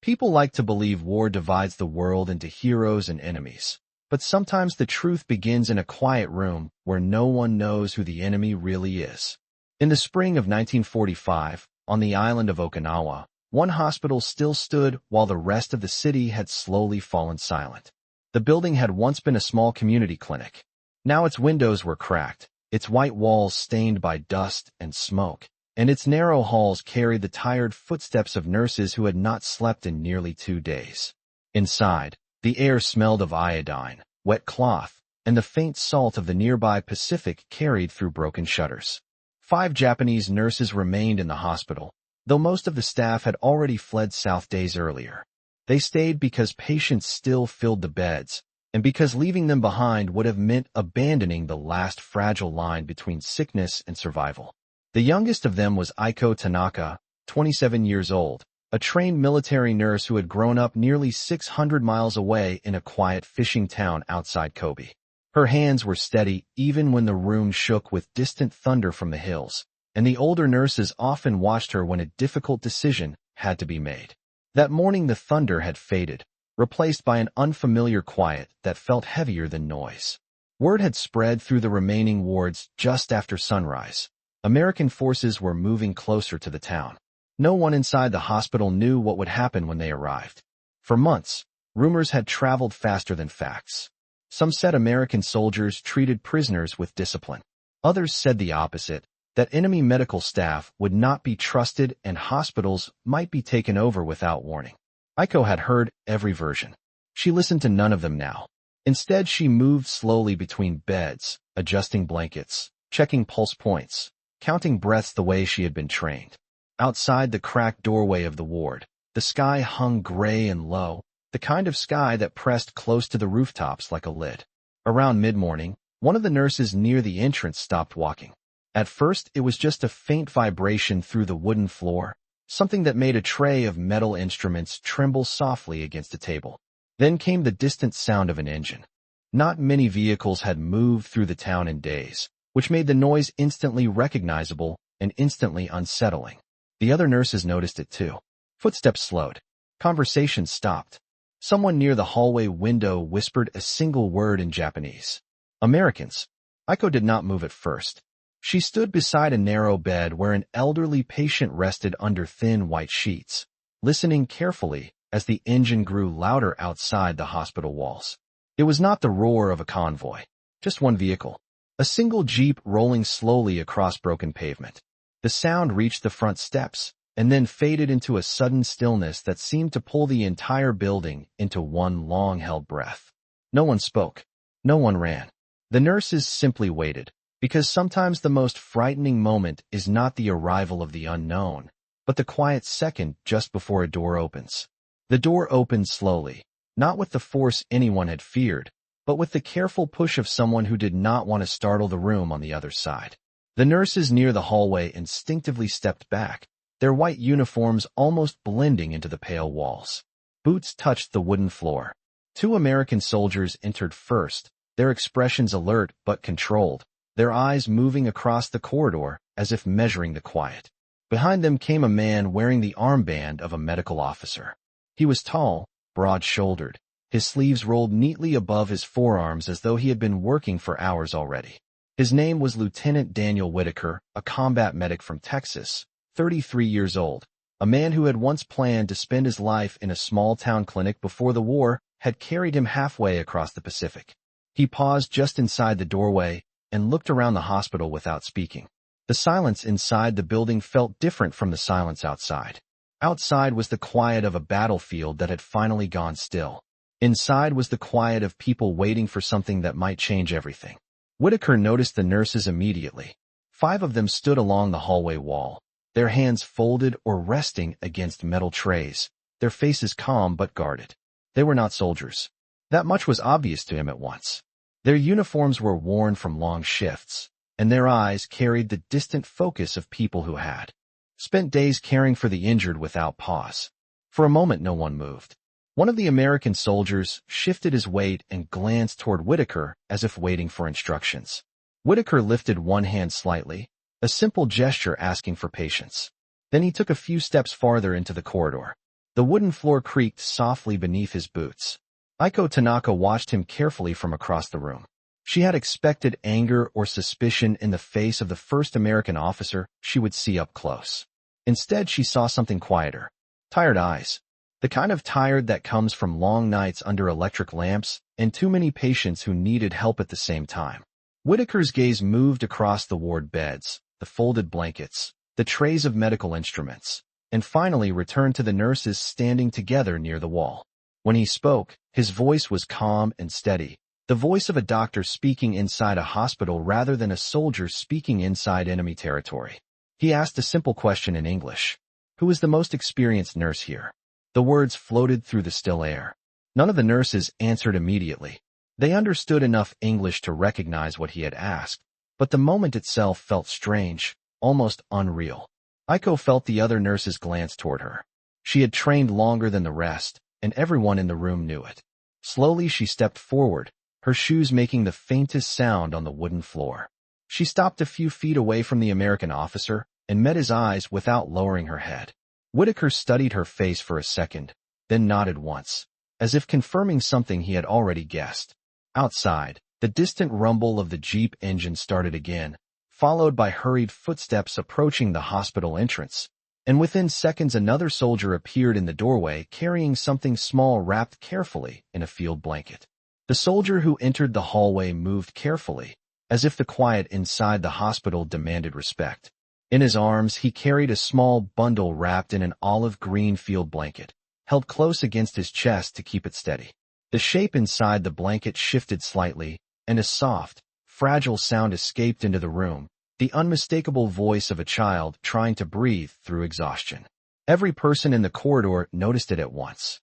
People like to believe war divides the world into heroes and enemies. But sometimes the truth begins in a quiet room where no one knows who the enemy really is. In the spring of 1945, on the island of Okinawa, one hospital still stood while the rest of the city had slowly fallen silent. The building had once been a small community clinic. Now its windows were cracked, its white walls stained by dust and smoke, and its narrow halls carried the tired footsteps of nurses who had not slept in nearly 2 days. Inside, the air smelled of iodine, wet cloth, and the faint salt of the nearby Pacific carried through broken shutters. 5 Japanese nurses remained in the hospital, though most of the staff had already fled south days earlier. They stayed because patients still filled the beds, and because leaving them behind would have meant abandoning the last fragile line between sickness and survival. The youngest of them was Aiko Tanaka, 27 years old, a trained military nurse who had grown up nearly 600 miles away in a quiet fishing town outside Kobe. Her hands were steady even when the room shook with distant thunder from the hills, and the older nurses often watched her when a difficult decision had to be made. That morning the thunder had faded, replaced by an unfamiliar quiet that felt heavier than noise. Word had spread through the remaining wards just after sunrise. American forces were moving closer to the town. No one inside the hospital knew what would happen when they arrived. For months, rumors had traveled faster than facts. Some said American soldiers treated prisoners with discipline. Others said the opposite, that enemy medical staff would not be trusted and hospitals might be taken over without warning. Aiko had heard every version. She listened to none of them now. Instead, she moved slowly between beds, adjusting blankets, checking pulse points, counting breaths the way she had been trained. Outside the cracked doorway of the ward, the sky hung gray and low, the kind of sky that pressed close to the rooftops like a lid. Around mid-morning, one of the nurses near the entrance stopped walking. At first, it was just a faint vibration through the wooden floor, something that made a tray of metal instruments tremble softly against a table. Then came the distant sound of an engine. Not many vehicles had moved through the town in days, which made the noise instantly recognizable and instantly unsettling. The other nurses noticed it too. Footsteps slowed. Conversation stopped. Someone near the hallway window whispered a single word in Japanese. Americans. Aiko did not move at first. She stood beside a narrow bed where an elderly patient rested under thin white sheets, listening carefully as the engine grew louder outside the hospital walls. It was not the roar of a convoy, just one vehicle. A single jeep rolling slowly across broken pavement. The sound reached the front steps, and then faded into a sudden stillness that seemed to pull the entire building into one long-held breath. No one spoke. No one ran. The nurses simply waited, because sometimes the most frightening moment is not the arrival of the unknown, but the quiet second just before a door opens. The door opened slowly, not with the force anyone had feared, but with the careful push of someone who did not want to startle the room on the other side. The nurses near the hallway instinctively stepped back, their white uniforms almost blending into the pale walls. Boots touched the wooden floor. 2 American soldiers entered first, their expressions alert but controlled, their eyes moving across the corridor as if measuring the quiet. Behind them came a man wearing the armband of a medical officer. He was tall, broad-shouldered, his sleeves rolled neatly above his forearms as though he had been working for hours already. His name was Lieutenant Daniel Whitaker, a combat medic from Texas, 33 years old. A man who had once planned to spend his life in a small-town clinic before the war had carried him halfway across the Pacific. He paused just inside the doorway and looked around the hospital without speaking. The silence inside the building felt different from the silence outside. Outside was the quiet of a battlefield that had finally gone still. Inside was the quiet of people waiting for something that might change everything. Whitaker noticed the nurses immediately. 5 of them stood along the hallway wall, their hands folded or resting against metal trays, their faces calm but guarded. They were not soldiers. That much was obvious to him at once. Their uniforms were worn from long shifts, and their eyes carried the distant focus of people who had spent days caring for the injured without pause. For a moment no one moved. One of the American soldiers shifted his weight and glanced toward Whitaker as if waiting for instructions. Whitaker lifted one hand slightly, a simple gesture asking for patience. Then he took a few steps farther into the corridor. The wooden floor creaked softly beneath his boots. Aiko Tanaka watched him carefully from across the room. She had expected anger or suspicion in the face of the first American officer she would see up close. Instead, she saw something quieter. Tired eyes. The kind of tired that comes from long nights under electric lamps and too many patients who needed help at the same time. Whitaker's gaze moved across the ward beds, the folded blankets, the trays of medical instruments, and finally returned to the nurses standing together near the wall. When he spoke, his voice was calm and steady, the voice of a doctor speaking inside a hospital rather than a soldier speaking inside enemy territory. He asked a simple question in English. Who is the most experienced nurse here? The words floated through the still air. None of the nurses answered immediately. They understood enough English to recognize what he had asked, but the moment itself felt strange, almost unreal. Aiko felt the other nurses glance toward her. She had trained longer than the rest, and everyone in the room knew it. Slowly she stepped forward, her shoes making the faintest sound on the wooden floor. She stopped a few feet away from the American officer and met his eyes without lowering her head. Whitaker studied her face for a second, then nodded once, as if confirming something he had already guessed. Outside, the distant rumble of the Jeep engine started again, followed by hurried footsteps approaching the hospital entrance, and within seconds another soldier appeared in the doorway carrying something small wrapped carefully in a field blanket. The soldier who entered the hallway moved carefully, as if the quiet inside the hospital demanded respect. In his arms, he carried a small bundle wrapped in an olive-green field blanket, held close against his chest to keep it steady. The shape inside the blanket shifted slightly, and a soft, fragile sound escaped into the room, the unmistakable voice of a child trying to breathe through exhaustion. Every person in the corridor noticed it at once.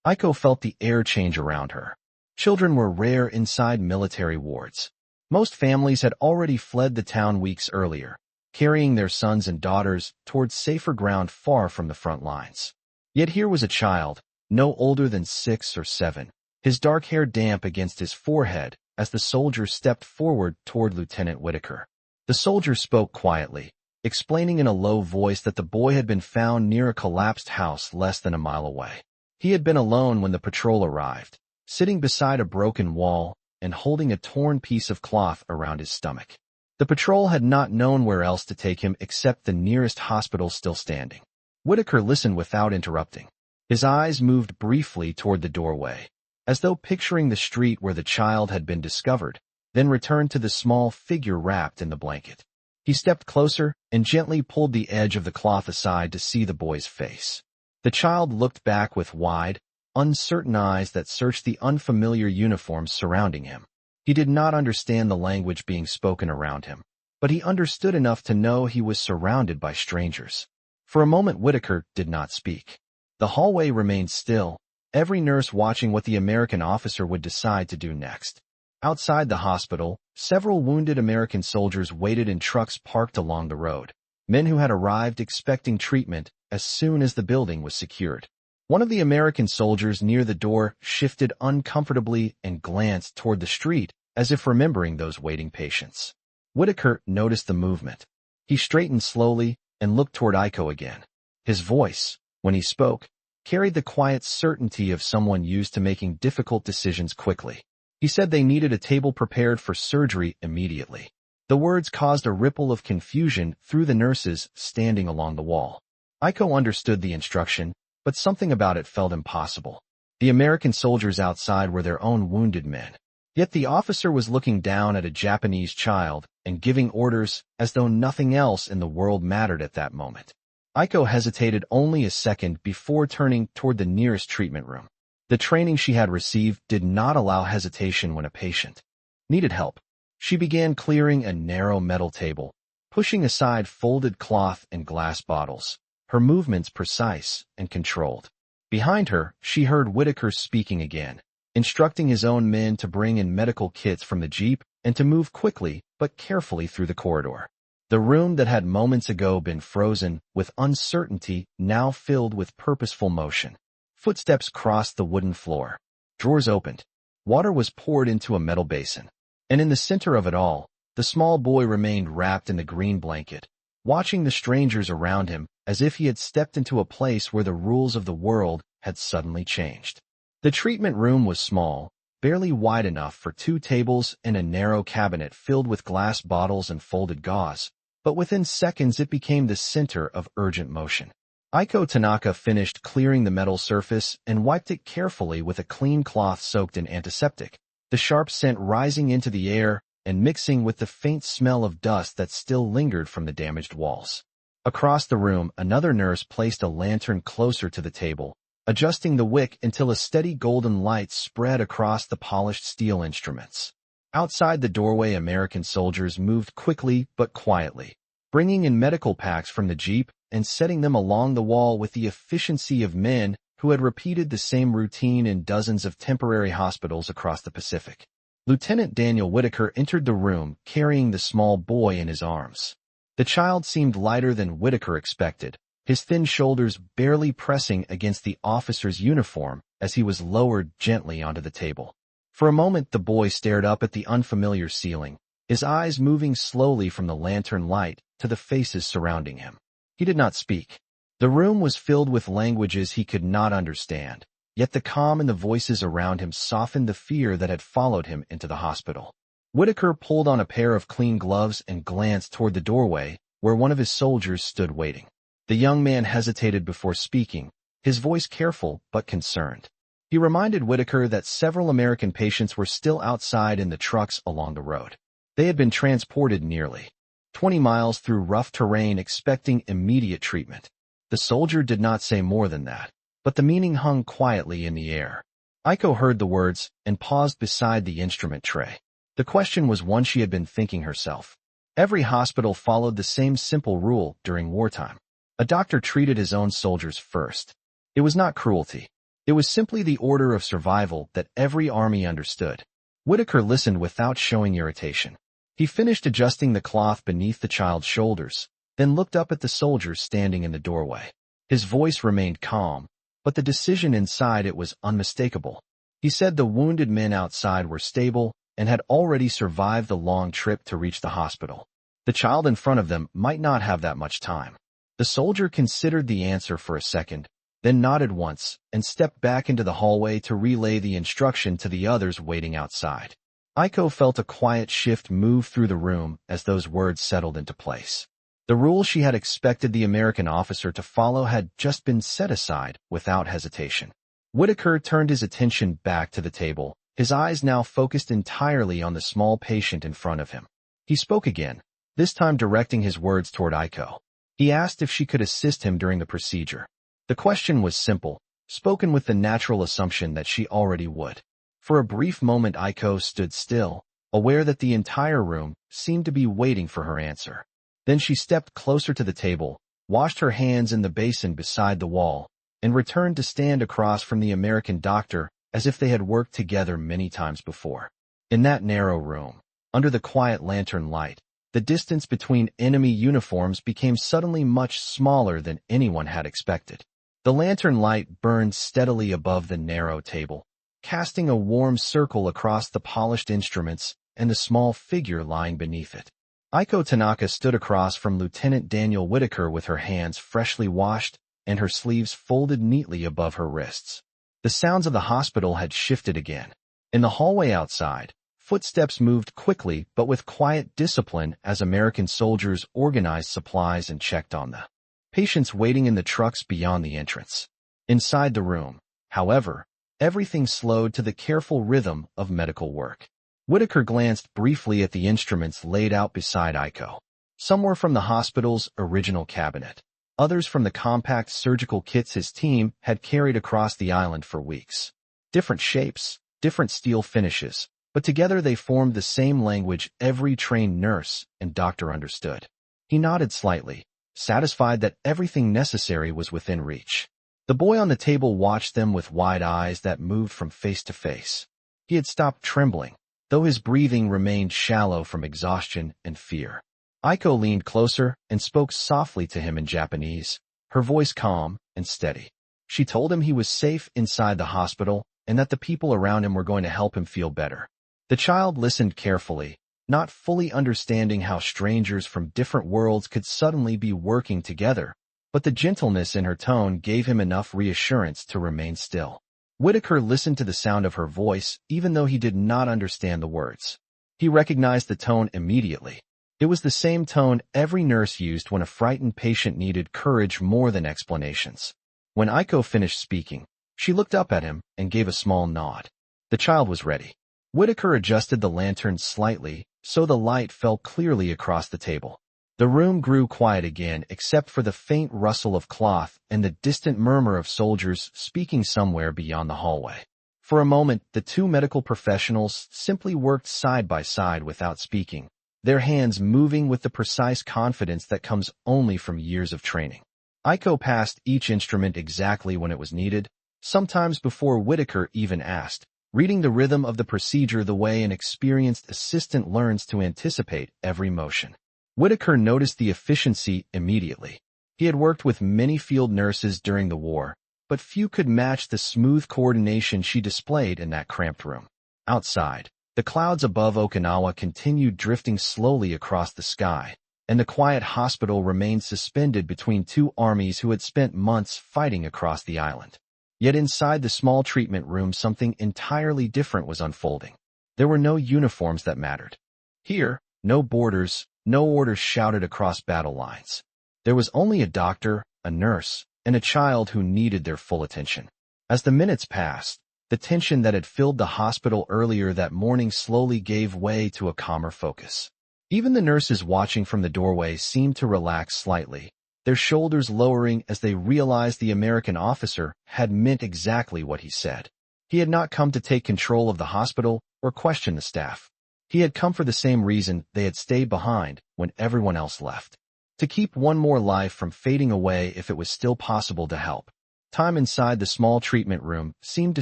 Aiko felt the air change around her. Children were rare inside military wards. Most families had already fled the town weeks earlier, carrying their sons and daughters towards safer ground far from the front lines. Yet here was a child, no older than 6 or 7, his dark hair damp against his forehead as the soldier stepped forward toward Lieutenant Whitaker. The soldier spoke quietly, explaining in a low voice that the boy had been found near a collapsed house less than a mile away. He had been alone when the patrol arrived, sitting beside a broken wall and holding a torn piece of cloth around his stomach. The patrol had not known where else to take him except the nearest hospital still standing. Whitaker listened without interrupting. His eyes moved briefly toward the doorway, as though picturing the street where the child had been discovered, then returned to the small figure wrapped in the blanket. He stepped closer and gently pulled the edge of the cloth aside to see the boy's face. The child looked back with wide, uncertain eyes that searched the unfamiliar uniforms surrounding him. He did not understand the language being spoken around him, but he understood enough to know he was surrounded by strangers. For a moment Whitaker did not speak. The hallway remained still, every nurse watching what the American officer would decide to do next. Outside the hospital, several wounded American soldiers waited in trucks parked along the road, men who had arrived expecting treatment as soon as the building was secured. One of the American soldiers near the door shifted uncomfortably and glanced toward the street as if remembering those waiting patients. Whitaker noticed the movement. He straightened slowly and looked toward Aiko again. His voice, when he spoke, carried the quiet certainty of someone used to making difficult decisions quickly. He said they needed a table prepared for surgery immediately. The words caused a ripple of confusion through the nurses standing along the wall. Aiko understood the instruction, but something about it felt impossible. The American soldiers outside were their own wounded men. Yet the officer was looking down at a Japanese child and giving orders as though nothing else in the world mattered at that moment. Aiko hesitated only a second before turning toward the nearest treatment room. The training she had received did not allow hesitation when a patient needed help. She began clearing a narrow metal table, pushing aside folded cloth and glass bottles, her movements precise and controlled. Behind her, she heard Whitaker speaking again, instructing his own men to bring in medical kits from the Jeep and to move quickly but carefully through the corridor. The room that had moments ago been frozen with uncertainty now filled with purposeful motion. Footsteps crossed the wooden floor. Drawers opened. Water was poured into a metal basin. And in the center of it all, the small boy remained wrapped in the green blanket, watching the strangers around him as if he had stepped into a place where the rules of the world had suddenly changed. The treatment room was small, barely wide enough for 2 tables and a narrow cabinet filled with glass bottles and folded gauze, but within seconds it became the center of urgent motion. Aiko Tanaka finished clearing the metal surface and wiped it carefully with a clean cloth soaked in antiseptic, the sharp scent rising into the air and mixing with the faint smell of dust that still lingered from the damaged walls. Across the room, another nurse placed a lantern closer to the table, adjusting the wick until a steady golden light spread across the polished steel instruments. Outside the doorway, American soldiers moved quickly but quietly, bringing in medical packs from the jeep and setting them along the wall with the efficiency of men who had repeated the same routine in dozens of temporary hospitals across the Pacific. Lieutenant Daniel Whitaker entered the room carrying the small boy in his arms. The child seemed lighter than Whitaker expected, his thin shoulders barely pressing against the officer's uniform as he was lowered gently onto the table. For a moment the boy stared up at the unfamiliar ceiling, his eyes moving slowly from the lantern light to the faces surrounding him. He did not speak. The room was filled with languages he could not understand, yet the calm in the voices around him softened the fear that had followed him into the hospital. Whitaker pulled on a pair of clean gloves and glanced toward the doorway, where one of his soldiers stood waiting. The young man hesitated before speaking, his voice careful but concerned. He reminded Whitaker that several American patients were still outside in the trucks along the road. They had been transported nearly 20 miles through rough terrain expecting immediate treatment. The soldier did not say more than that, but the meaning hung quietly in the air. Aiko heard the words and paused beside the instrument tray. The question was one she had been thinking herself. Every hospital followed the same simple rule during wartime. A doctor treated his own soldiers first. It was not cruelty. It was simply the order of survival that every army understood. Whitaker listened without showing irritation. He finished adjusting the cloth beneath the child's shoulders, then looked up at the soldiers standing in the doorway. His voice remained calm, but the decision inside it was unmistakable. He said the wounded men outside were stable and had already survived the long trip to reach the hospital. The child in front of them might not have that much time. The soldier considered the answer for a second, then nodded once and stepped back into the hallway to relay the instruction to the others waiting outside. Aiko felt a quiet shift move through the room as those words settled into place. The rule she had expected the American officer to follow had just been set aside without hesitation. Whitaker turned his attention back to the table, his eyes now focused entirely on the small patient in front of him. He spoke again, this time directing his words toward Aiko. He asked if she could assist him during the procedure. The question was simple, spoken with the natural assumption that she already would. For a brief moment Aiko stood still, aware that the entire room seemed to be waiting for her answer. Then she stepped closer to the table, washed her hands in the basin beside the wall, and returned to stand across from the American doctor as if they had worked together many times before. In that narrow room, under the quiet lantern light, the distance between enemy uniforms became suddenly much smaller than anyone had expected. The lantern light burned steadily above the narrow table, casting a warm circle across the polished instruments and the small figure lying beneath it. Aiko Tanaka stood across from Lieutenant Daniel Whitaker with her hands freshly washed and her sleeves folded neatly above her wrists. The sounds of the hospital had shifted again. In the hallway outside, footsteps moved quickly but with quiet discipline as American soldiers organized supplies and checked on the patients waiting in the trucks beyond the entrance. Inside the room, however, everything slowed to the careful rhythm of medical work. Whitaker glanced briefly at the instruments laid out beside Aiko. Some were from the hospital's original cabinet, others from the compact surgical kits his team had carried across the island for weeks. Different shapes, different steel finishes, but together they formed the same language every trained nurse and doctor understood. He nodded slightly, satisfied that everything necessary was within reach. The boy on the table watched them with wide eyes that moved from face to face. He had stopped trembling, though his breathing remained shallow from exhaustion and fear. Aiko leaned closer and spoke softly to him in Japanese, her voice calm and steady. She told him he was safe inside the hospital and that the people around him were going to help him feel better. The child listened carefully, not fully understanding how strangers from different worlds could suddenly be working together, but the gentleness in her tone gave him enough reassurance to remain still. Whitaker listened to the sound of her voice, even though he did not understand the words. He recognized the tone immediately. It was the same tone every nurse used when a frightened patient needed courage more than explanations. When Aiko finished speaking, she looked up at him and gave a small nod. The child was ready. Whitaker adjusted the lantern slightly, so the light fell clearly across the table. The room grew quiet again except for the faint rustle of cloth and the distant murmur of soldiers speaking somewhere beyond the hallway. For a moment, the two medical professionals simply worked side by side without speaking, their hands moving with the precise confidence that comes only from years of training. Aiko passed each instrument exactly when it was needed, sometimes before Whitaker even asked, reading the rhythm of the procedure the way an experienced assistant learns to anticipate every motion. Whitaker noticed the efficiency immediately. He had worked with many field nurses during the war, but few could match the smooth coordination she displayed in that cramped room. Outside, the clouds above Okinawa continued drifting slowly across the sky, and the quiet hospital remained suspended between two armies who had spent months fighting across the island. Yet inside the small treatment room something entirely different was unfolding. There were no uniforms that mattered. Here, no borders, no orders shouted across battle lines. There was only a doctor, a nurse, and a child who needed their full attention. As the minutes passed, the tension that had filled the hospital earlier that morning slowly gave way to a calmer focus. Even the nurses watching from the doorway seemed to relax slightly, their shoulders lowering as they realized the American officer had meant exactly what he said. He had not come to take control of the hospital or question the staff. He had come for the same reason they had stayed behind when everyone else left. To keep one more life from fading away if it was still possible to help. Time inside the small treatment room seemed to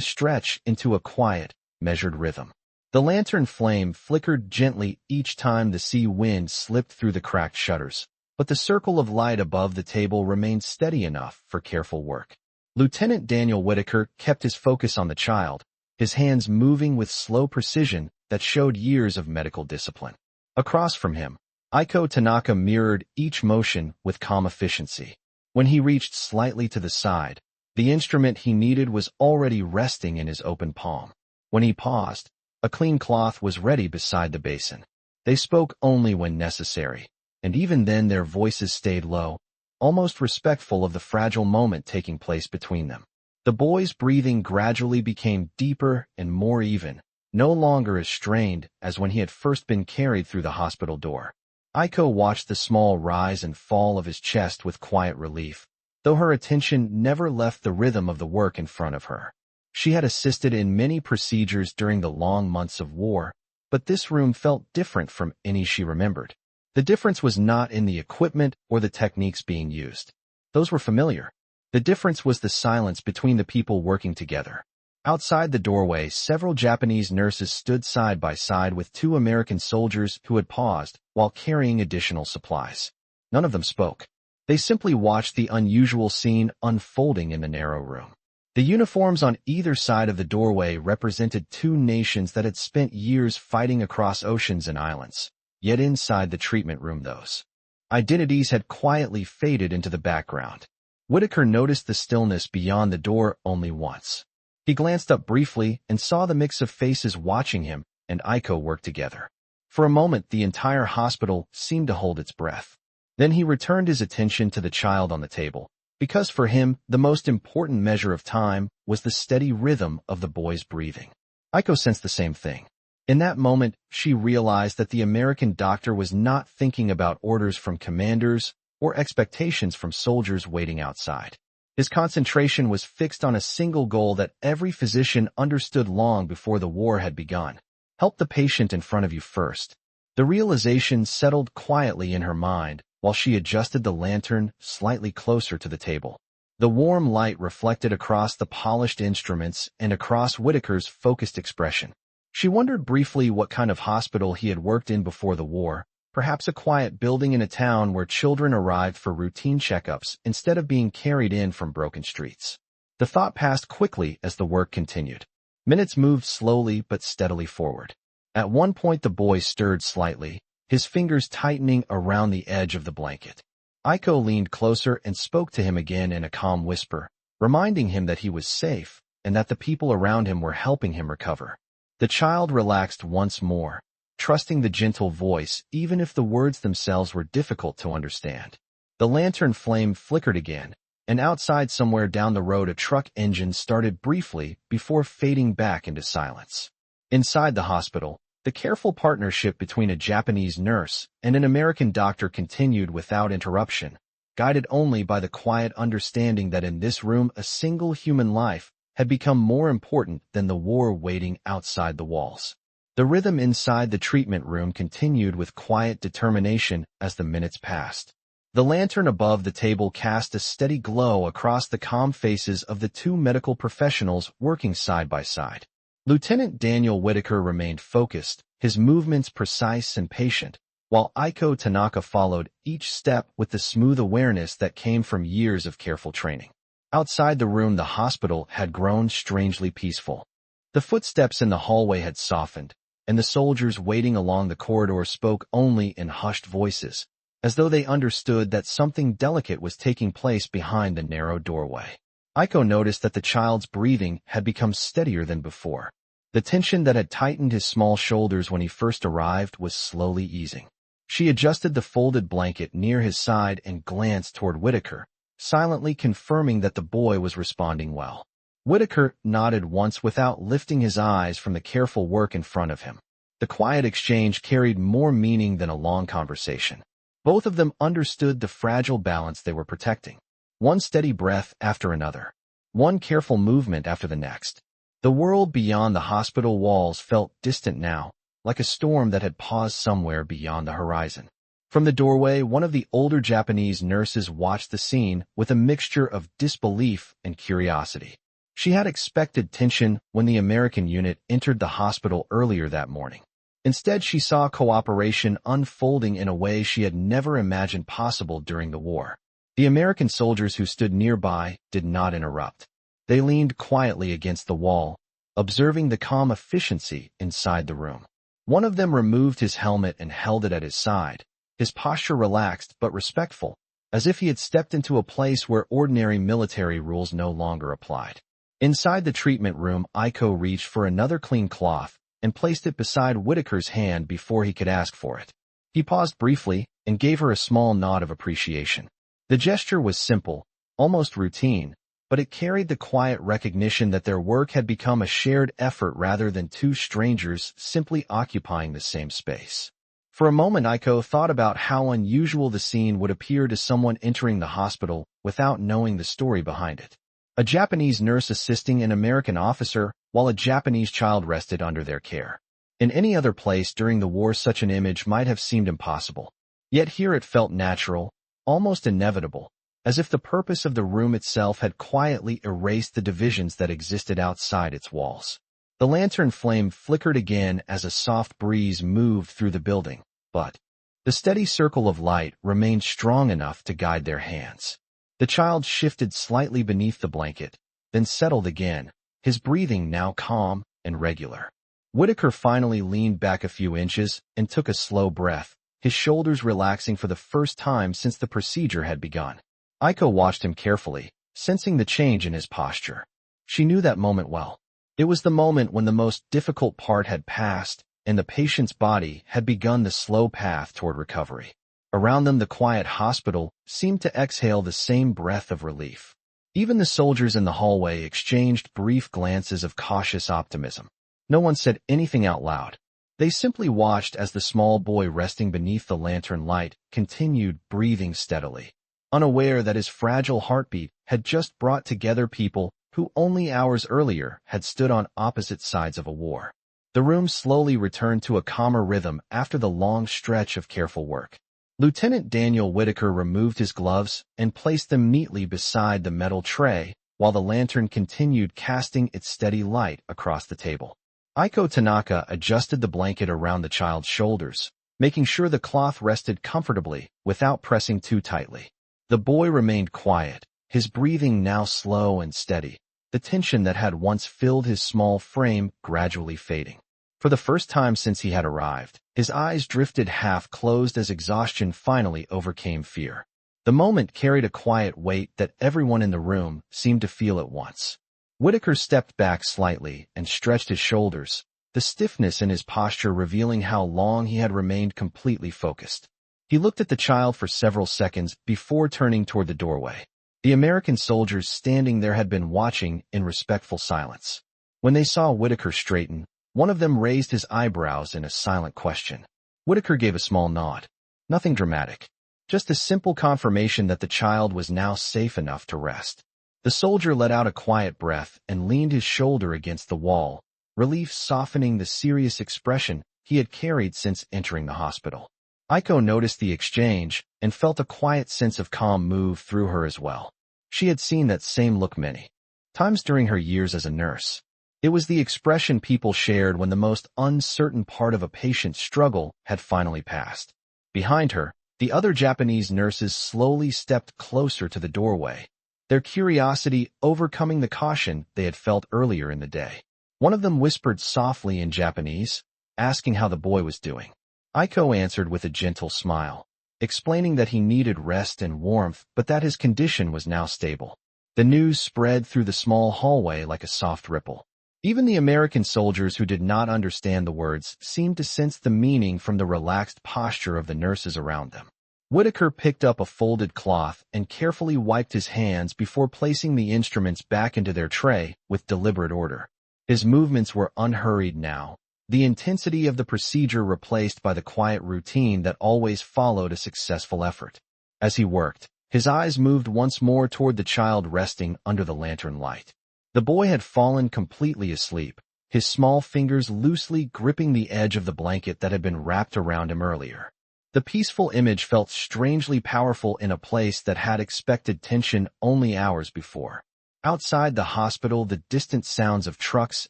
stretch into a quiet, measured rhythm. The lantern flame flickered gently each time the sea wind slipped through the cracked shutters, but the circle of light above the table remained steady enough for careful work. Lieutenant Daniel Whitaker kept his focus on the child, his hands moving with slow precision that showed years of medical discipline. Across from him, Aiko Tanaka mirrored each motion with calm efficiency. When he reached slightly to the side, the instrument he needed was already resting in his open palm. When he paused, a clean cloth was ready beside the basin. They spoke only when necessary, and even then their voices stayed low, almost respectful of the fragile moment taking place between them. The boy's breathing gradually became deeper and more even, no longer as strained as when he had first been carried through the hospital door. Aiko watched the small rise and fall of his chest with quiet relief, though her attention never left the rhythm of the work in front of her. She had assisted in many procedures during the long months of war, but this room felt different from any she remembered. The difference was not in the equipment or the techniques being used. Those were familiar. The difference was the silence between the people working together. Outside the doorway, several Japanese nurses stood side by side with two American soldiers who had paused while carrying additional supplies. None of them spoke. They simply watched the unusual scene unfolding in the narrow room. The uniforms on either side of the doorway represented two nations that had spent years fighting across oceans and islands. Yet inside the treatment room those identities had quietly faded into the background. Whitaker noticed the stillness beyond the door only once. He glanced up briefly and saw the mix of faces watching him and Aiko work together. For a moment, the entire hospital seemed to hold its breath. Then he returned his attention to the child on the table, because for him, the most important measure of time was the steady rhythm of the boy's breathing. Aiko sensed the same thing. In that moment, she realized that the American doctor was not thinking about orders from commanders or expectations from soldiers waiting outside. His concentration was fixed on a single goal that every physician understood long before the war had begun. Help the patient in front of you first. The realization settled quietly in her mind while she adjusted the lantern slightly closer to the table. The warm light reflected across the polished instruments and across Whitaker's focused expression. She wondered briefly what kind of hospital he had worked in before the war, perhaps a quiet building in a town where children arrived for routine checkups instead of being carried in from broken streets. The thought passed quickly as the work continued. Minutes moved slowly but steadily forward. At one point the boy stirred slightly, his fingers tightening around the edge of the blanket. Aiko leaned closer and spoke to him again in a calm whisper, reminding him that he was safe and that the people around him were helping him recover. The child relaxed once more, trusting the gentle voice even if the words themselves were difficult to understand. The lantern flame flickered again, and outside somewhere down the road a truck engine started briefly before fading back into silence. Inside the hospital, the careful partnership between a Japanese nurse and an American doctor continued without interruption, guided only by the quiet understanding that in this room a single human life had become more important than the war waiting outside the walls. The rhythm inside the treatment room continued with quiet determination as the minutes passed. The lantern above the table cast a steady glow across the calm faces of the two medical professionals working side by side. Lieutenant Daniel Whitaker remained focused, his movements precise and patient, while Aiko Tanaka followed each step with the smooth awareness that came from years of careful training. Outside the room, the hospital had grown strangely peaceful. The footsteps in the hallway had softened, and the soldiers waiting along the corridor spoke only in hushed voices, as though they understood that something delicate was taking place behind the narrow doorway. Aiko noticed that the child's breathing had become steadier than before. The tension that had tightened his small shoulders when he first arrived was slowly easing. She adjusted the folded blanket near his side and glanced toward Whitaker, silently confirming that the boy was responding well. Whitaker nodded once without lifting his eyes from the careful work in front of him. The quiet exchange carried more meaning than a long conversation. Both of them understood the fragile balance they were protecting. One steady breath after another. One careful movement after the next. The world beyond the hospital walls felt distant now, like a storm that had paused somewhere beyond the horizon. From the doorway, one of the older Japanese nurses watched the scene with a mixture of disbelief and curiosity. She had expected tension when the American unit entered the hospital earlier that morning. Instead, she saw cooperation unfolding in a way she had never imagined possible during the war. The American soldiers who stood nearby did not interrupt. They leaned quietly against the wall, observing the calm efficiency inside the room. One of them removed his helmet and held it at his side, his posture relaxed but respectful, as if he had stepped into a place where ordinary military rules no longer applied. Inside the treatment room, Aiko reached for another clean cloth and placed it beside Whitaker's hand before he could ask for it. He paused briefly and gave her a small nod of appreciation. The gesture was simple, almost routine, but it carried the quiet recognition that their work had become a shared effort rather than two strangers simply occupying the same space. For a moment, Aiko thought about how unusual the scene would appear to someone entering the hospital without knowing the story behind it. A Japanese nurse assisting an American officer while a Japanese child rested under their care. In any other place during the war, such an image might have seemed impossible. Yet here it felt natural, almost inevitable, as if the purpose of the room itself had quietly erased the divisions that existed outside its walls. The lantern flame flickered again as a soft breeze moved through the building, but the steady circle of light remained strong enough to guide their hands. The child shifted slightly beneath the blanket, then settled again, his breathing now calm and regular. Whitaker finally leaned back a few inches and took a slow breath, his shoulders relaxing for the first time since the procedure had begun. Aiko watched him carefully, sensing the change in his posture. She knew that moment well. It was the moment when the most difficult part had passed and the patient's body had begun the slow path toward recovery. Around them, the quiet hospital seemed to exhale the same breath of relief. Even the soldiers in the hallway exchanged brief glances of cautious optimism. No one said anything out loud. They simply watched as the small boy resting beneath the lantern light continued breathing steadily, unaware that his fragile heartbeat had just brought together people who only hours earlier had stood on opposite sides of a war. The room slowly returned to a calmer rhythm after the long stretch of careful work. Lieutenant Daniel Whitaker removed his gloves and placed them neatly beside the metal tray, while the lantern continued casting its steady light across the table. Aiko Tanaka adjusted the blanket around the child's shoulders, making sure the cloth rested comfortably without pressing too tightly. The boy remained quiet, his breathing now slow and steady, the tension that had once filled his small frame gradually fading. For the first time since he had arrived, his eyes drifted half-closed as exhaustion finally overcame fear. The moment carried a quiet weight that everyone in the room seemed to feel at once. Whitaker stepped back slightly and stretched his shoulders, the stiffness in his posture revealing how long he had remained completely focused. He looked at the child for several seconds before turning toward the doorway. The American soldiers standing there had been watching in respectful silence. When they saw Whitaker straighten, one of them raised his eyebrows in a silent question. Whitaker gave a small nod. Nothing dramatic. Just a simple confirmation that the child was now safe enough to rest. The soldier let out a quiet breath and leaned his shoulder against the wall, relief softening the serious expression he had carried since entering the hospital. Aiko noticed the exchange and felt a quiet sense of calm move through her as well. She had seen that same look many times during her years as a nurse. It was the expression people shared when the most uncertain part of a patient's struggle had finally passed. Behind her, the other Japanese nurses slowly stepped closer to the doorway, their curiosity overcoming the caution they had felt earlier in the day. One of them whispered softly in Japanese, asking how the boy was doing. Aiko answered with a gentle smile, explaining that he needed rest and warmth but that his condition was now stable. The news spread through the small hallway like a soft ripple. Even the American soldiers who did not understand the words seemed to sense the meaning from the relaxed posture of the nurses around them. Whitaker picked up a folded cloth and carefully wiped his hands before placing the instruments back into their tray with deliberate order. His movements were unhurried now, the intensity of the procedure replaced by the quiet routine that always followed a successful effort. As he worked, his eyes moved once more toward the child resting under the lantern light. The boy had fallen completely asleep, his small fingers loosely gripping the edge of the blanket that had been wrapped around him earlier. The peaceful image felt strangely powerful in a place that had expected tension only hours before. Outside the hospital, the distant sounds of trucks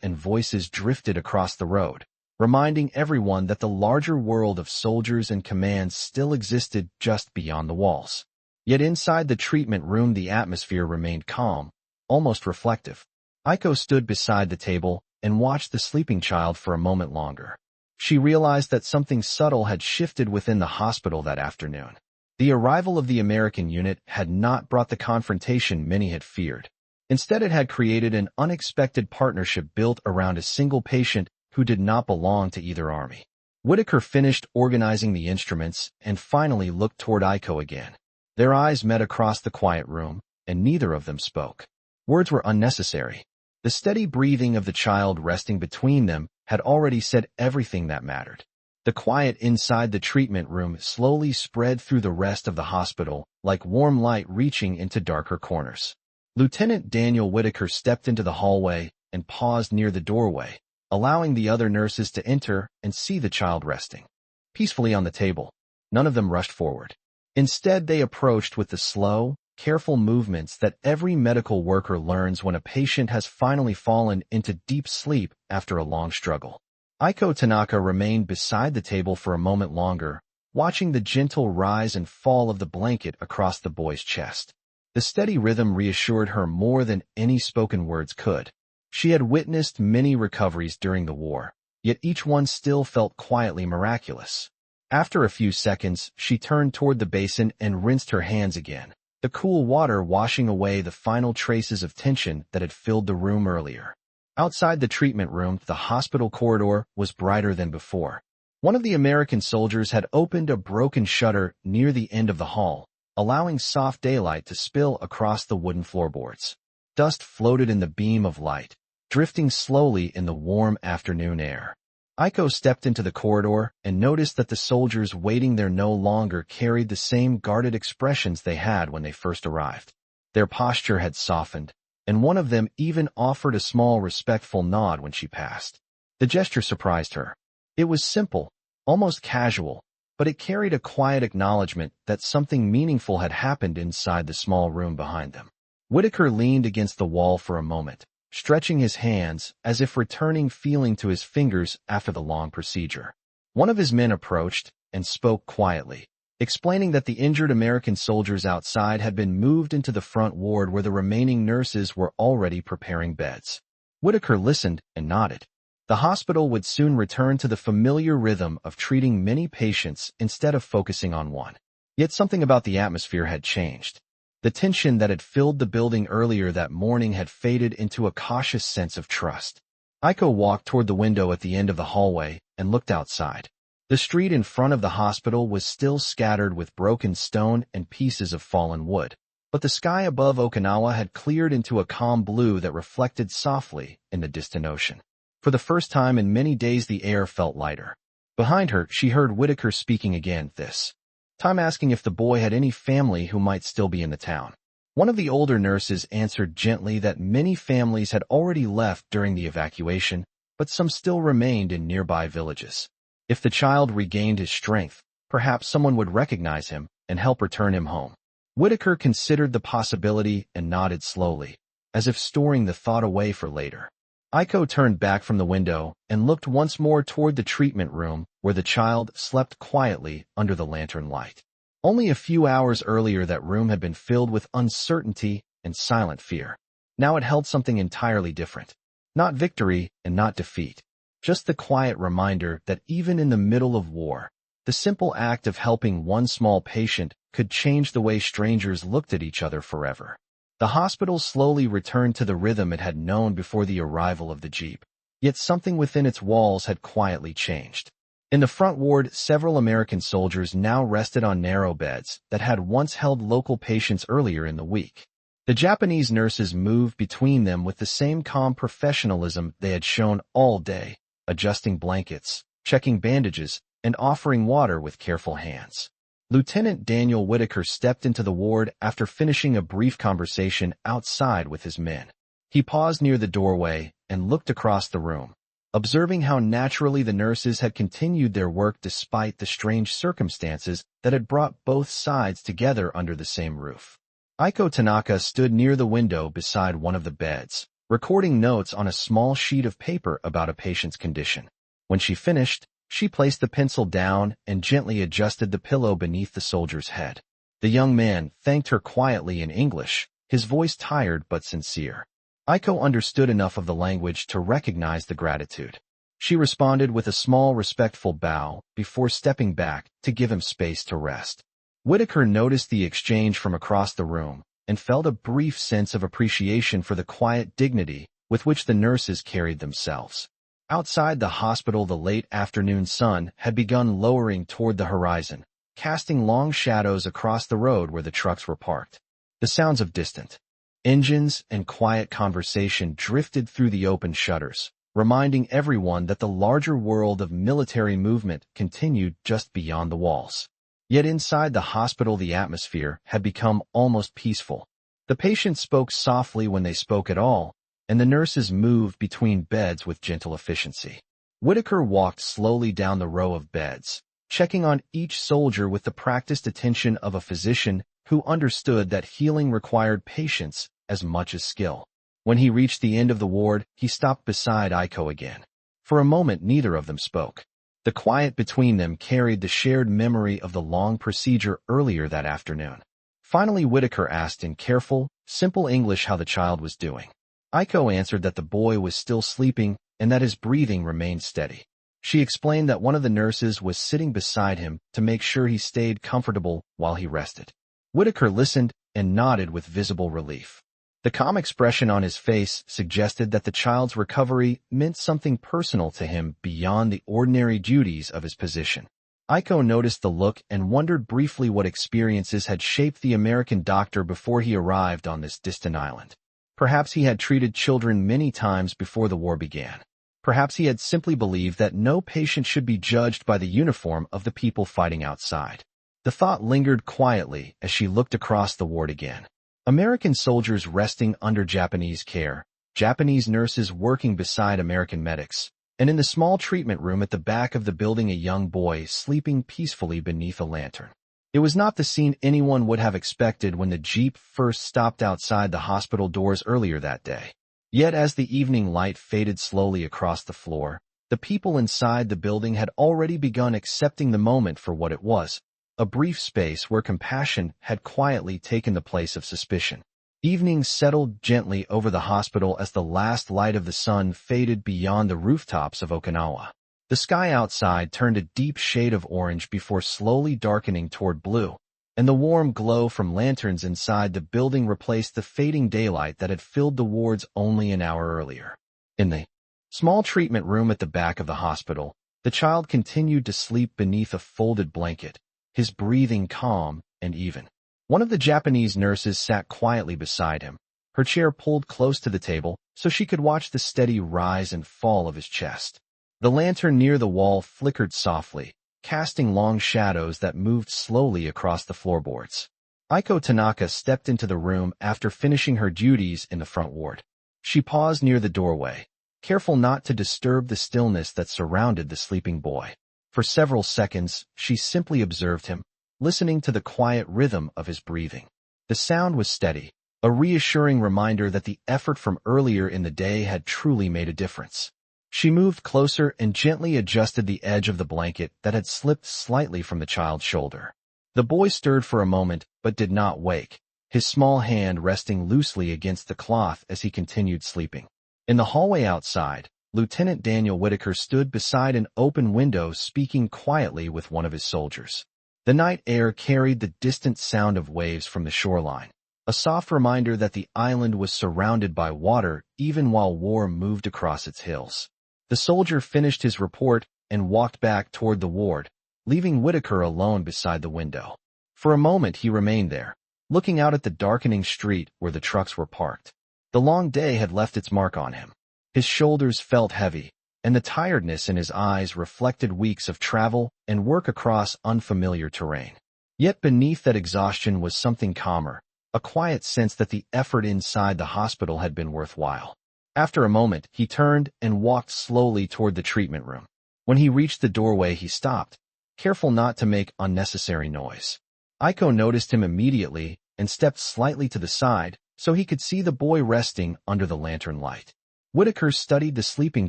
and voices drifted across the road, reminding everyone that the larger world of soldiers and commands still existed just beyond the walls. Yet inside the treatment room the atmosphere remained calm, almost reflective. Aiko stood beside the table and watched the sleeping child for a moment longer. She realized that something subtle had shifted within the hospital that afternoon. The arrival of the American unit had not brought the confrontation many had feared. Instead, it had created an unexpected partnership built around a single patient who did not belong to either army. Whitaker finished organizing the instruments and finally looked toward Aiko again. Their eyes met across the quiet room, and neither of them spoke. Words were unnecessary. The steady breathing of the child resting between them had already said everything that mattered. The quiet inside the treatment room slowly spread through the rest of the hospital, like warm light reaching into darker corners. Lieutenant Daniel Whitaker stepped into the hallway and paused near the doorway, allowing the other nurses to enter and see the child resting peacefully on the table. None of them rushed forward. Instead, they approached with the slow, careful movements that every medical worker learns when a patient has finally fallen into deep sleep after a long struggle. Aiko Tanaka remained beside the table for a moment longer, watching the gentle rise and fall of the blanket across the boy's chest. The steady rhythm reassured her more than any spoken words could. She had witnessed many recoveries during the war, yet each one still felt quietly miraculous. After a few seconds, she turned toward the basin and rinsed her hands again, the cool water washing away the final traces of tension that had filled the room earlier. Outside the treatment room, the hospital corridor was brighter than before. One of the American soldiers had opened a broken shutter near the end of the hall, allowing soft daylight to spill across the wooden floorboards. Dust floated in the beam of light, drifting slowly in the warm afternoon air. Aiko stepped into the corridor and noticed that the soldiers waiting there no longer carried the same guarded expressions they had when they first arrived. Their posture had softened, and one of them even offered a small respectful nod when she passed. The gesture surprised her. It was simple, almost casual, but it carried a quiet acknowledgement that something meaningful had happened inside the small room behind them. Whitaker leaned against the wall for a moment, stretching his hands as if returning feeling to his fingers after the long procedure. One of his men approached and spoke quietly, explaining that the injured American soldiers outside had been moved into the front ward where the remaining nurses were already preparing beds. Whitaker listened and nodded. The hospital would soon return to the familiar rhythm of treating many patients instead of focusing on one. Yet something about the atmosphere had changed. The tension that had filled the building earlier that morning had faded into a cautious sense of trust. Aiko walked toward the window at the end of the hallway and looked outside. The street in front of the hospital was still scattered with broken stone and pieces of fallen wood, but the sky above Okinawa had cleared into a calm blue that reflected softly in the distant ocean. For the first time in many days the air felt lighter. Behind her, she heard Whitaker speaking again, this time asking if the boy had any family who might still be in the town. One of the older nurses answered gently that many families had already left during the evacuation, but some still remained in nearby villages. If the child regained his strength, perhaps someone would recognize him and help return him home. Whitaker considered the possibility and nodded slowly, as if storing the thought away for later. Aiko turned back from the window and looked once more toward the treatment room where the child slept quietly under the lantern light. Only a few hours earlier that room had been filled with uncertainty and silent fear. Now it held something entirely different. Not victory and not defeat. Just the quiet reminder that even in the middle of war, the simple act of helping one small patient could change the way strangers looked at each other forever. The hospital slowly returned to the rhythm it had known before the arrival of the jeep. Yet something within its walls had quietly changed. In the front ward, several American soldiers now rested on narrow beds that had once held local patients earlier in the week. The Japanese nurses moved between them with the same calm professionalism they had shown all day, adjusting blankets, checking bandages, and offering water with careful hands. Lieutenant Daniel Whitaker stepped into the ward after finishing a brief conversation outside with his men. He paused near the doorway and looked across the room, observing how naturally the nurses had continued their work despite the strange circumstances that had brought both sides together under the same roof. Aiko Tanaka stood near the window beside one of the beds, recording notes on a small sheet of paper about a patient's condition. When she finished, she placed the pencil down and gently adjusted the pillow beneath the soldier's head. The young man thanked her quietly in English, his voice tired but sincere. Aiko understood enough of the language to recognize the gratitude. She responded with a small respectful bow before stepping back to give him space to rest. Whitaker noticed the exchange from across the room and felt a brief sense of appreciation for the quiet dignity with which the nurses carried themselves. Outside the hospital, the late afternoon sun had begun lowering toward the horizon, casting long shadows across the road where the trucks were parked. The sounds of distant engines and quiet conversation drifted through the open shutters, reminding everyone that the larger world of military movement continued just beyond the walls. Yet inside the hospital the atmosphere had become almost peaceful. The patients spoke softly when they spoke at all, and the nurses moved between beds with gentle efficiency. Whitaker walked slowly down the row of beds, checking on each soldier with the practiced attention of a physician who understood that healing required patience as much as skill. When he reached the end of the ward, he stopped beside Aiko again. For a moment neither of them spoke. The quiet between them carried the shared memory of the long procedure earlier that afternoon. Finally Whitaker asked in careful, simple English how the child was doing. Aiko answered that the boy was still sleeping and that his breathing remained steady. She explained that one of the nurses was sitting beside him to make sure he stayed comfortable while he rested. Whitaker listened and nodded with visible relief. The calm expression on his face suggested that the child's recovery meant something personal to him beyond the ordinary duties of his position. Aiko noticed the look and wondered briefly what experiences had shaped the American doctor before he arrived on this distant island. Perhaps he had treated children many times before the war began. Perhaps he had simply believed that no patient should be judged by the uniform of the people fighting outside. The thought lingered quietly as she looked across the ward again. American soldiers resting under Japanese care, Japanese nurses working beside American medics, and in the small treatment room at the back of the building a young boy sleeping peacefully beneath a lantern. It was not the scene anyone would have expected when the jeep first stopped outside the hospital doors earlier that day. Yet as the evening light faded slowly across the floor, the people inside the building had already begun accepting the moment for what it was, a brief space where compassion had quietly taken the place of suspicion. Evening settled gently over the hospital as the last light of the sun faded beyond the rooftops of Okinawa. The sky outside turned a deep shade of orange before slowly darkening toward blue, and the warm glow from lanterns inside the building replaced the fading daylight that had filled the wards only an hour earlier. In the small treatment room at the back of the hospital, the child continued to sleep beneath a folded blanket, his breathing calm and even. One of the Japanese nurses sat quietly beside him, her chair pulled close to the table so she could watch the steady rise and fall of his chest. The lantern near the wall flickered softly, casting long shadows that moved slowly across the floorboards. Aiko Tanaka stepped into the room after finishing her duties in the front ward. She paused near the doorway, careful not to disturb the stillness that surrounded the sleeping boy. For several seconds, she simply observed him, listening to the quiet rhythm of his breathing. The sound was steady, a reassuring reminder that the effort from earlier in the day had truly made a difference. She moved closer and gently adjusted the edge of the blanket that had slipped slightly from the child's shoulder. The boy stirred for a moment, but did not wake, his small hand resting loosely against the cloth as he continued sleeping. In the hallway outside, Lieutenant Daniel Whitaker stood beside an open window speaking quietly with one of his soldiers. The night air carried the distant sound of waves from the shoreline, a soft reminder that the island was surrounded by water even while war moved across its hills. The soldier finished his report and walked back toward the ward, leaving Whitaker alone beside the window. For a moment he remained there, looking out at the darkening street where the trucks were parked. The long day had left its mark on him. His shoulders felt heavy, and the tiredness in his eyes reflected weeks of travel and work across unfamiliar terrain. Yet beneath that exhaustion was something calmer, a quiet sense that the effort inside the hospital had been worthwhile. After a moment, he turned and walked slowly toward the treatment room. When he reached the doorway, he stopped, careful not to make unnecessary noise. Aiko noticed him immediately and stepped slightly to the side so he could see the boy resting under the lantern light. Whitaker studied the sleeping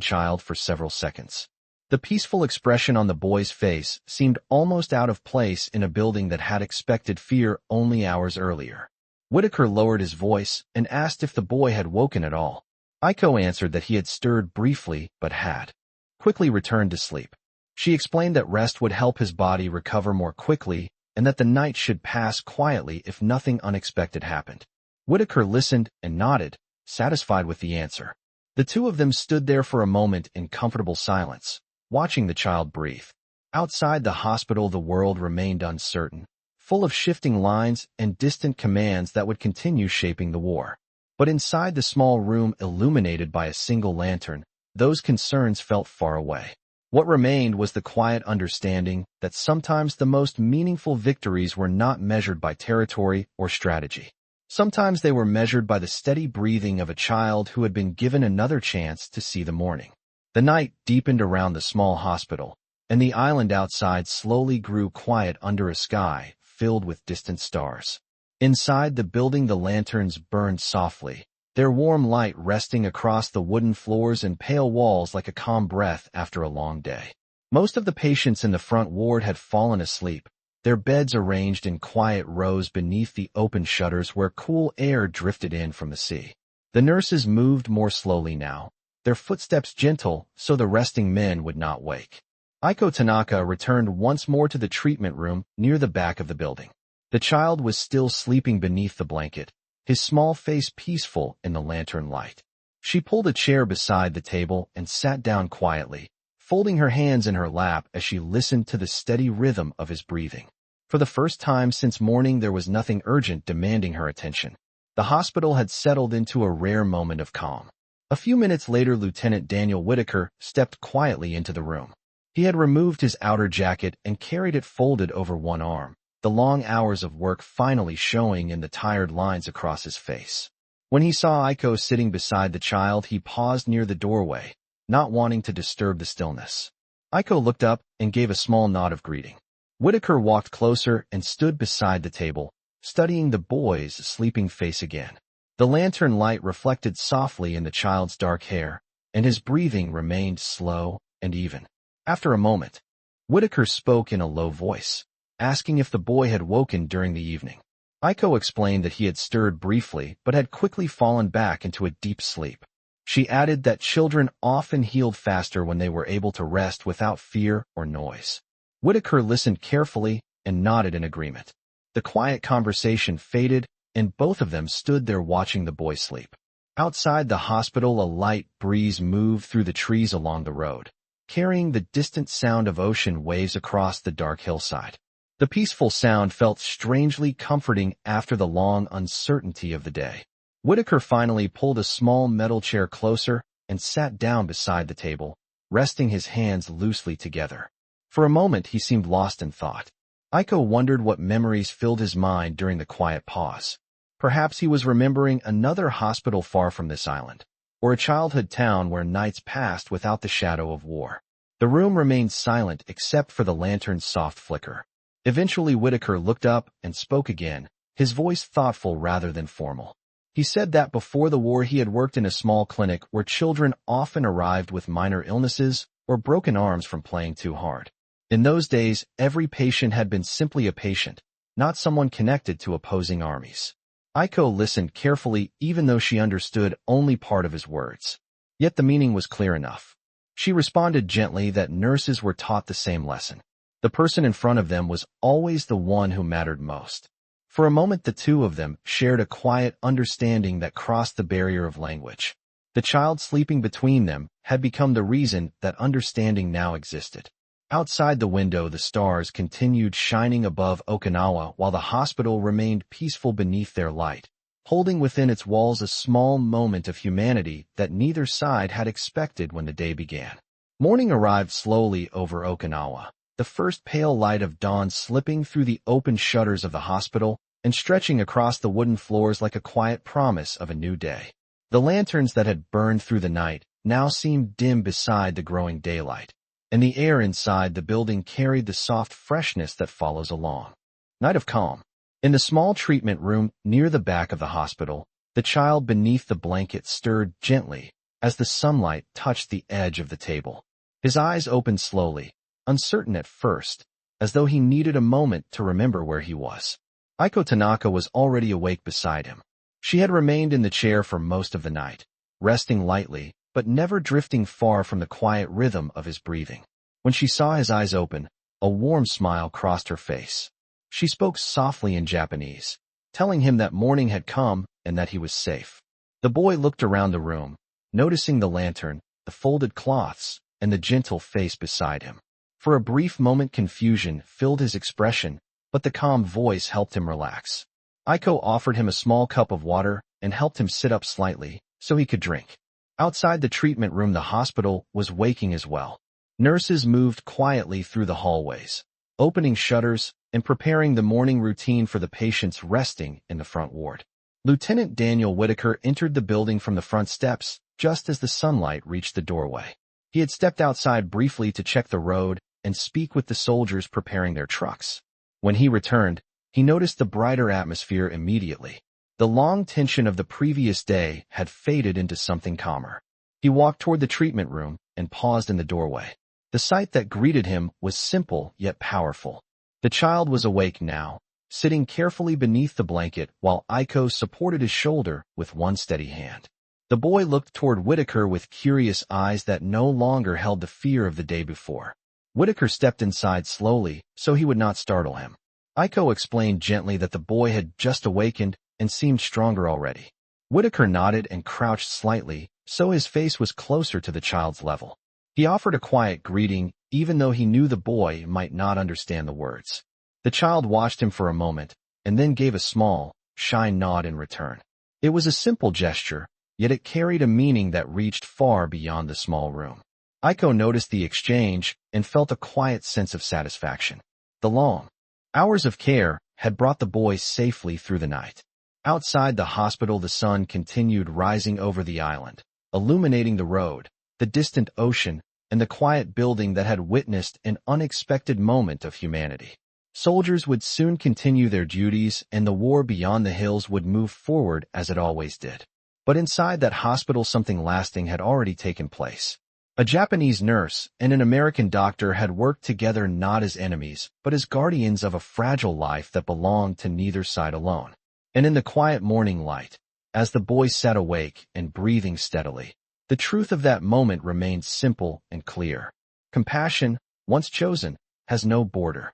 child for several seconds. The peaceful expression on the boy's face seemed almost out of place in a building that had expected fear only hours earlier. Whitaker lowered his voice and asked if the boy had woken at all. Aiko answered that he had stirred briefly but had quickly returned to sleep. She explained that rest would help his body recover more quickly and that the night should pass quietly if nothing unexpected happened. Whitaker listened and nodded, satisfied with the answer. The two of them stood there for a moment in comfortable silence, watching the child breathe. Outside the hospital, the world remained uncertain, full of shifting lines and distant commands that would continue shaping the war. But inside the small room illuminated by a single lantern, those concerns felt far away. What remained was the quiet understanding that sometimes the most meaningful victories were not measured by territory or strategy. Sometimes they were measured by the steady breathing of a child who had been given another chance to see the morning. The night deepened around the small hospital, and the island outside slowly grew quiet under a sky filled with distant stars. Inside the building, the lanterns burned softly, their warm light resting across the wooden floors and pale walls like a calm breath after a long day. Most of the patients in the front ward had fallen asleep, their beds arranged in quiet rows beneath the open shutters where cool air drifted in from the sea. The nurses moved more slowly now, their footsteps gentle so the resting men would not wake. Aiko Tanaka returned once more to the treatment room near the back of the building. The child was still sleeping beneath the blanket, his small face peaceful in the lantern light. She pulled a chair beside the table and sat down quietly, folding her hands in her lap as she listened to the steady rhythm of his breathing. For the first time since morning, there was nothing urgent demanding her attention. The hospital had settled into a rare moment of calm. A few minutes later, Lieutenant Daniel Whitaker stepped quietly into the room. He had removed his outer jacket and carried it folded over one arm, the long hours of work finally showing in the tired lines across his face. When he saw Aiko sitting beside the child, he paused near the doorway, not wanting to disturb the stillness. Aiko looked up and gave a small nod of greeting. Whitaker walked closer and stood beside the table, studying the boy's sleeping face again. The lantern light reflected softly in the child's dark hair, and his breathing remained slow and even. After a moment, Whitaker spoke in a low voice, asking if the boy had woken during the evening. Aiko explained that he had stirred briefly but had quickly fallen back into a deep sleep. She added that children often healed faster when they were able to rest without fear or noise. Whitaker listened carefully and nodded in agreement. The quiet conversation faded, and both of them stood there watching the boy sleep. Outside the hospital, a light breeze moved through the trees along the road, carrying the distant sound of ocean waves across the dark hillside. The peaceful sound felt strangely comforting after the long uncertainty of the day. Whitaker finally pulled a small metal chair closer and sat down beside the table, resting his hands loosely together. For a moment he seemed lost in thought. Aiko wondered what memories filled his mind during the quiet pause. Perhaps he was remembering another hospital far from this island, or a childhood town where nights passed without the shadow of war. The room remained silent except for the lantern's soft flicker. Eventually Whitaker looked up and spoke again, his voice thoughtful rather than formal. He said that before the war he had worked in a small clinic where children often arrived with minor illnesses or broken arms from playing too hard. In those days, every patient had been simply a patient, not someone connected to opposing armies. Aiko listened carefully even though she understood only part of his words. Yet the meaning was clear enough. She responded gently that nurses were taught the same lesson. The person in front of them was always the one who mattered most. For a moment the two of them shared a quiet understanding that crossed the barrier of language. The child sleeping between them had become the reason that understanding now existed. Outside the window the stars continued shining above Okinawa while the hospital remained peaceful beneath their light, holding within its walls a small moment of humanity that neither side had expected when the day began. Morning arrived slowly over Okinawa, the first pale light of dawn slipping through the open shutters of the hospital and stretching across the wooden floors like a quiet promise of a new day. The lanterns that had burned through the night now seemed dim beside the growing daylight, and the air inside the building carried the soft freshness that follows a long night of calm. In the small treatment room near the back of the hospital, the child beneath the blanket stirred gently as the sunlight touched the edge of the table. His eyes opened slowly, uncertain at first, as though he needed a moment to remember where he was. Aiko Tanaka was already awake beside him. She had remained in the chair for most of the night, resting lightly, but never drifting far from the quiet rhythm of his breathing. When she saw his eyes open, a warm smile crossed her face. She spoke softly in Japanese, telling him that morning had come and that he was safe. The boy looked around the room, noticing the lantern, the folded cloths, and the gentle face beside him. For a brief moment confusion filled his expression, but the calm voice helped him relax. Aiko offered him a small cup of water and helped him sit up slightly so he could drink. Outside the treatment room the hospital was waking as well. Nurses moved quietly through the hallways, opening shutters and preparing the morning routine for the patients resting in the front ward. Lieutenant Daniel Whitaker entered the building from the front steps just as the sunlight reached the doorway. He had stepped outside briefly to check the road and speak with the soldiers preparing their trucks. When he returned, he noticed the brighter atmosphere immediately. The long tension of the previous day had faded into something calmer. He walked toward the treatment room and paused in the doorway. The sight that greeted him was simple yet powerful. The child was awake now, sitting carefully beneath the blanket while Aiko supported his shoulder with one steady hand. The boy looked toward Whitaker with curious eyes that no longer held the fear of the day before. Whitaker stepped inside slowly so he would not startle him. Aiko explained gently that the boy had just awakened and seemed stronger already. Whitaker nodded and crouched slightly, so his face was closer to the child's level. He offered a quiet greeting, even though he knew the boy might not understand the words. The child watched him for a moment, and then gave a small, shy nod in return. It was a simple gesture, yet it carried a meaning that reached far beyond the small room. Aiko noticed the exchange and felt a quiet sense of satisfaction. The long hours of care had brought the boy safely through the night. Outside the hospital the sun continued rising over the island, illuminating the road, the distant ocean, and the quiet building that had witnessed an unexpected moment of humanity. Soldiers would soon continue their duties and the war beyond the hills would move forward as it always did. But inside that hospital something lasting had already taken place. A Japanese nurse and an American doctor had worked together not as enemies, but as guardians of a fragile life that belonged to neither side alone. And in the quiet morning light, as the boy sat awake and breathing steadily, the truth of that moment remained simple and clear. Compassion, once chosen, has no border.